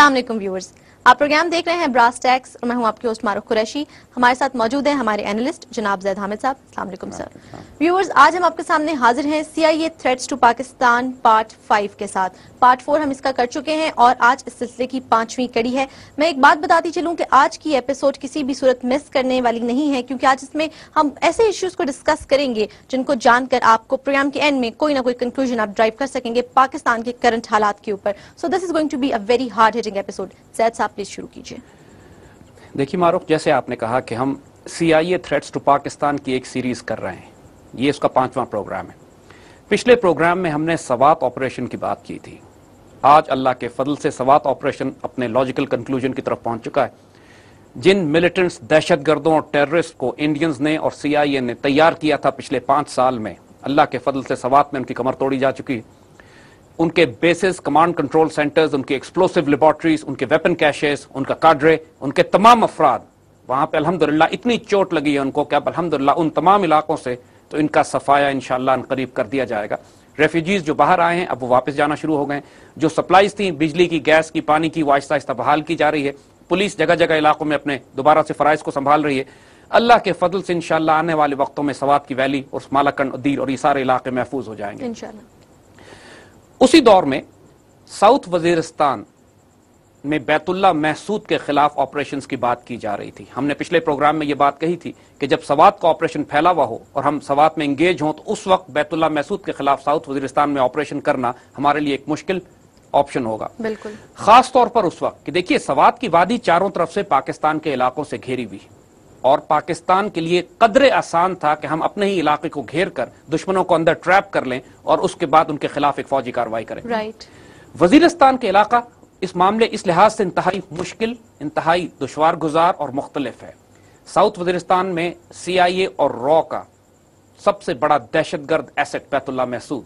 अस्सलाम वालेकुम व्यूअर्स, आप प्रोग्राम देख रहे हैं ब्रास टैक्स और मैं हूं आपकी होस्ट मारूफ कुरैशी। हमारे साथ मौजूद हैं हमारे एनालिस्ट जनाब जैद हामिद साहब। अस्सलाम वालेकुम सर। व्यूअर्स, आज हम आपके सामने हाजिर हैं CIA threats to Pakistan part 5 के साथ। पार्ट 4 हम इसका कर चुके हैं और आज इस सिलसिले की 5वीं कड़ी है। मैं एक बात बताती चलूं कि आज की एपिसोड किसी भी सूरत मिस करने वाली नहीं है, क्योंकि आज इसमें हम ऐसे इश्यूज को डिस्कस करेंगे जिनको जानकर आपको प्रोग्राम के एंड में कोई ना कोई कंक्लूजन आप ड्राइव कर सकेंगे पाकिस्तान के करंट हालात के ऊपर। So this is going to be a very hard hitting episode. Zaid साहब प्लीज शुरू कीजिए। देखिए मारूफ, जैसे आपने कहा कि हम CIA थ्रेट्स टू पाकिस्तान की एक सीरीज कर रहे हैं, ये इसका 5वां प्रोग्राम है। पिछले प्रोग्राम में हमने सवात ऑपरेशन की बात की थी। आज अल्लाह के फजल से सवात ऑपरेशन अपने लॉजिकल कंक्लूजन की तरफ पहुंच चुका है। जिन मिलिटेंट्स, दहशतगर्दों और टेररिस्ट को इंडियंस ने और CIA ने तैयार किया था पिछले 5 साल में, अल्लाह के फजल से सवात में उनकी कमर तोड़ी जा चुकी है। उनके बेसिस, कमांड कंट्रोल सेंटर्स, उनके एक्सप्लोसिव लेबॉर्ट्रीज, उनके वेपन कैशेस, उनका काड्रे, उनके तमाम अफराद, वहां पे अल्हम्दुलिल्लाह इतनी चोट लगी है उनको कि अब अल्हम्दुलिल्लाह उन तमाम इलाकों से तो इनका सफाया इंशाअल्लाह अनकरीब कर दिया जाएगा। रेफ्यूजीज जो बाहर आए हैं अब वो वापस जाना शुरू हो गए। जो सप्लाईज थी बिजली की, गैस की, पानी की, वो आहिस्ता आहिस्ता बहाल की जा रही है। पुलिस जगह जगह इलाकों में अपने दोबारा से फराइज को संभाल रही है। अल्लाह के फजल से इंशाअल्लाह आने वाले वक्तों में सवात की वैली और मालाकंड, दीर और ये सारे इलाके महफूज हो जाएंगे इंशाअल्लाह। उसी दौर में साउथ वजीरिस्तान में बैतुल्लाह महसूद के खिलाफ ऑपरेशंस की बात की जा रही थी। हमने पिछले प्रोग्राम में यह बात कही थी कि जब सवात का ऑपरेशन फैला हुआ हो और हम सवात में इंगेज हों तो उस वक्त बैतुल्लाह महसूद के खिलाफ साउथ वजीरिस्तान में ऑपरेशन करना हमारे लिए एक मुश्किल ऑप्शन होगा। बिल्कुल, खास तौर पर उस वक्त कि देखिए सवात की वादी चारों तरफ से पाकिस्तान के इलाकों से घेरी हुई और पाकिस्तान के लिए कदरे आसान था कि हम अपने ही इलाके को घेर कर दुश्मनों को अंदर ट्रैप कर लें और उसके बाद उनके खिलाफ एक फौजी कार्रवाई करें। राइट। वजीरिस्तान के इलाका इस मामले इस लिहाज से इंतहाई मुश्किल, इंतहाई दुश्वार गुजार और मुख्तलिफ है। साउथ वजीरिस्तान में CIA और रॉ का सबसे बड़ा दहशतगर्द एसेट बैतुल्लाह महसूद,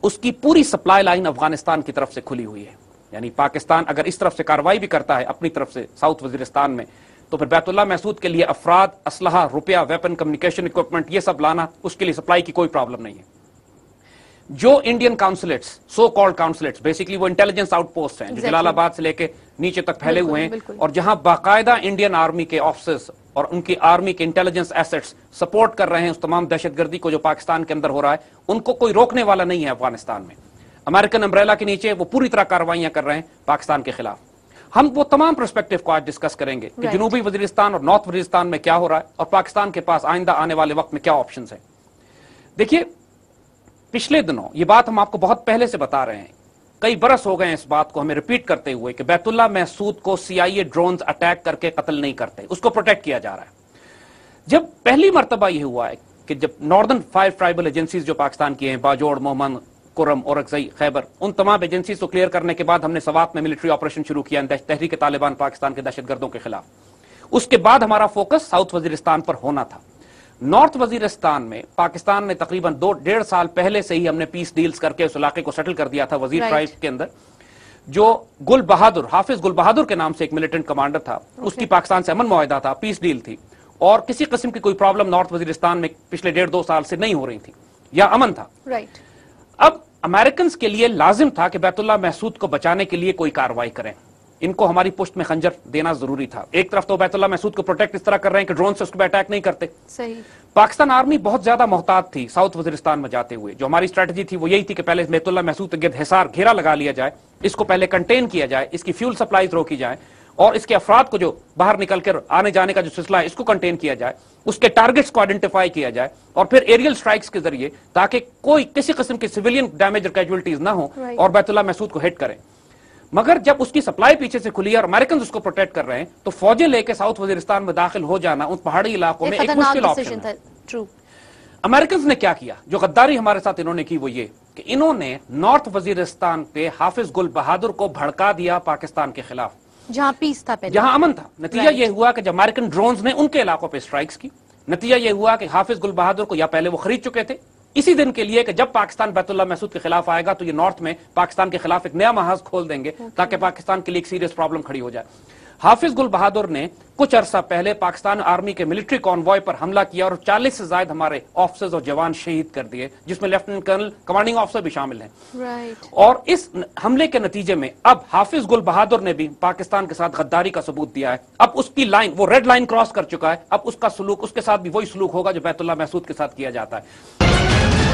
उसकी पूरी सप्लाई लाइन अफगानिस्तान की तरफ से खुली हुई है। यानी पाकिस्तान अगर इस तरफ से कार्रवाई भी करता है अपनी तरफ से साउथ वजीरिस्तान में, तो फिर बैतुल्लाह महसूद के लिए अफराद, असलहा, रुपया, वेपन, कम्युनिकेशन इक्विपमेंट, ये सब लाना, उसके लिए सप्लाई की कोई प्रॉब्लम नहीं है। जो इंडियन काउंसलेट्स, सो कॉल्ड काउंसलेट्स, बेसिकली वो इंटेलिजेंस आउटपोस्ट हैं जो जलालाबाद से लेके नीचे तक फैले हुए हैं और जहां बाकायदा इंडियन आर्मी के ऑफिसर्स और उनकी आर्मी के इंटेलिजेंस एसेट्स सपोर्ट कर रहे हैं उस तमाम दहशतगर्दी को जो पाकिस्तान के अंदर हो रहा है, उनको कोई रोकने वाला नहीं है। अफगानिस्तान में अमेरिकन अम्ब्रेला के नीचे वो पूरी तरह कार्रवाइयां कर रहे हैं पाकिस्तान के खिलाफ। हम वो तमाम पर्सपेक्टिव को आज डिस्कस करेंगे कि जनूबी वजीरिस्तान और नॉर्थ वजीरिस्तान में क्या हो रहा है और पाकिस्तान के पास आइंदा आने वाले वक्त में क्या ऑप्शंस हैं। देखिए पिछले दिनों ये बात हम आपको बहुत पहले से बता रहे हैं, कई बरस हो गए इस बात को हमें रिपीट करते हुए कि बैतुल्लाह महसूद को CIA ड्रोन्स अटैक करके कत्ल नहीं करते, उसको प्रोटेक्ट किया जा रहा है। जब पहली मर्तबा यह हुआ है कि जब नॉर्दर्न 5 ट्राइबल एजेंसीज जो पाकिस्तान की हैं, बाजोड़, मोहम्मद, कुरम, औरकजई, खैबर, उन तमाम एजेंसीज को क्लियर करने के बाद हमने सवात में मिलिट्री ऑपरेशन शुरू किया तहरीक तालिबान पाकिस्तान के दहशतगर्दों के खिलाफ। उसके बाद हमारा फोकस साउथ वजीरिस्तान पर होना था। नॉर्थ वजीरिस्तान में पाकिस्तान ने तकरीबन 2-1.5 साल पहले से ही हमने पीस डील्स करके उस इलाके को सेटल कर दिया था। वजीर ट्राइब्स के अंदर जो गुल बहादुर, हाफिज गुल बहादुर के नाम से एक मिलिटेंट कमांडर था, उसकी पाकिस्तान से अमन मुआहदा था, पीस डील थी और किसी किस्म की कोई प्रॉब्लम नॉर्थ वजीरिस्तान में पिछले 1.5-2 साल से नहीं हो रही थी या अमन था। राइट। अब अमेरिकन के लिए लाजिम था कि बैतुल्लाह महसूद को बचाने के लिए कोई कार्रवाई करें। इनको हमारी पुष्ट में खंजर देना जरूरी था। एक तरफ तो बैतुल्लाह महसूद को प्रोटेक्ट इस तरह कर रहे हैं कि ड्रोन से उसको अटैक नहीं करते। सही। पाकिस्तान आर्मी बहुत ज्यादा मोहतात थी साउथ वजीरिस्तान में जाते हुए। जो हमारी स्ट्रेटजी थी वो यही थी कि पहले बैतुल्लाह महसूद के गिर्द हिसार, घेरा लगा लिया जाए, इसको पहले कंटेन किया जाए, इसकी फ्यूल सप्लाईज रोकी जाए और इसके अफराद को जो बाहर निकल कर आने जाने का जो सिलसिला है इसको कंटेन किया जाए, उसके टारगेट्स को आइडेंटिफाई किया जाए और फिर एरियल स्ट्राइक्स के जरिए ताकि कोई किसी किस्म की सिविलियन डैमेज और कैजुअलिटीज ना हो और बैतुल्लाह महसूद को हिट करें। मगर जब उसकी सप्लाई पीछे से खुली है और अमेरिकन उसको प्रोटेक्ट कर रहे हैं तो फौजें लेके साउथ वजीरिस्तान में दाखिल हो जाना उन पहाड़ी इलाकों में एक मुश्किल ऑप्शन है। अमेरिकन ने क्या किया, जो गद्दारी हमारे साथ इन्होंने की वो ये कि इन्होंने नॉर्थ वजीरिस्तान पे हाफिज गुल बहादुर को भड़का दिया पाकिस्तान के खिलाफ, जहां पीस था, पहले जहां अमन था। नतीजा यह हुआ कि जब अमेरिकन ड्रोन्स ने उनके इलाकों पे स्ट्राइक्स की, नतीजा यह हुआ कि हाफिज गुल बहादुर को या पहले वो खरीद चुके थे इसी दिन के लिए कि जब पाकिस्तान बैतुल्लाह महसूद के खिलाफ आएगा तो ये नॉर्थ में पाकिस्तान के खिलाफ एक नया महाज खोल देंगे ताकि पाकिस्तान के लिए एक सीरियस प्रॉब्लम खड़ी हो जाए। हाफिज गुल बहादुर ने कुछ अरसा पहले पाकिस्तान आर्मी के मिलिट्री कॉन्वॉय पर हमला किया और 40 से ज्यादा हमारे ऑफिसर्स और जवान शहीद कर दिए, जिसमें लेफ्टिनेंट कर्नल कमांडिंग ऑफिसर भी शामिल हैं। और इस हमले के नतीजे में अब हाफिज गुल बहादुर ने भी पाकिस्तान के साथ गद्दारी का सबूत दिया है। अब उसकी लाइन, वो रेड लाइन क्रॉस कर चुका है, अब उसका सलूक, उसके साथ भी वही सलूक होगा जो बैतुल्लाह महसूद के साथ किया जाता है।